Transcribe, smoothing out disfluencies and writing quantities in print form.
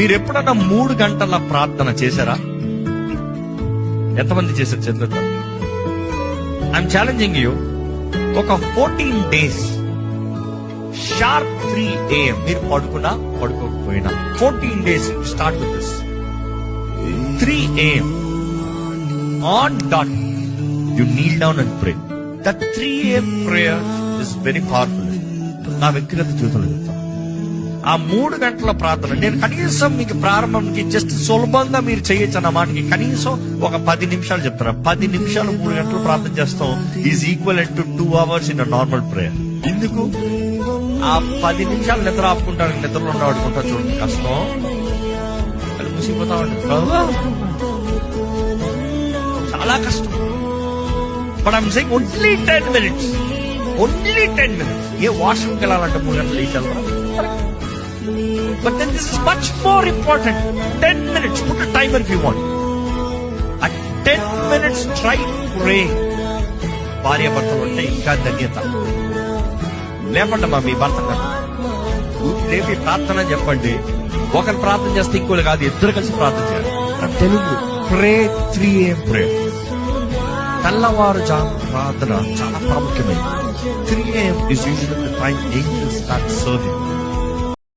మీరు ఎప్పుడన్నా 3 గంటల ప్రార్థన చేశారా? ఎంతమంది చేశారు చేతులతో? I'm challenging you. ఒక 14 days షార్ప్ 3 AM మీరు పడుకున్నా పడుకోకపోయినా 14 days start with this. 3 AM on dot you kneel down and pray. That 3 AM prayer is very powerful. నా వ్యక్తిగత జీవితంలో చెప్తాను. ఆ 3 గంటల ప్రార్థన నేను కనీసం మీకు ప్రారంభంకి జస్ట్ సులభంగా మీరు చేయొచ్చు అన్న మాటకి కనీసం ఒక 10 నిమిషాలు చెప్తాను. 10 నిమిషాలు 3 గంటలు ప్రార్థన చేస్తాం is equal to 2 hours in a normal prayer. ఎందుకు? ఆ 10 నిమిషాలు నిద్ర ఆపుకుంటాను, నిద్రలో ఉండవాడుకుంటా చూడండి, కష్టం. అది ముసిపోతా ఉంటుంది, చాలా కష్టం. But I'm saying only 10 minutes. Only 10 minutes. ఏ వాష్రూమ్కి వెళ్ళాలంటే 3 గంటలు ఇచ్చారు. But then this is much more important. 10 minutes. Put a timer if you want. At 10 minutes, try pray. భార్య భర్తలు ఉంటే ఇంకా ధన్యత. లేపండమ్మా మీ భర్త లేపి ప్రార్థన చెప్పండి. ఒకరు ప్రార్థన చేస్తే ఇంకోళ్ళు కాదు, ఇద్దరు కలిసి ప్రార్థన చేయాలి. తెలుగు ప్రే 3 AM prayer. తెల్లవారుజాము ప్రార్థన చాలా ప్రాముఖ్యమైనది. 3 AM is usually the time angels start serving.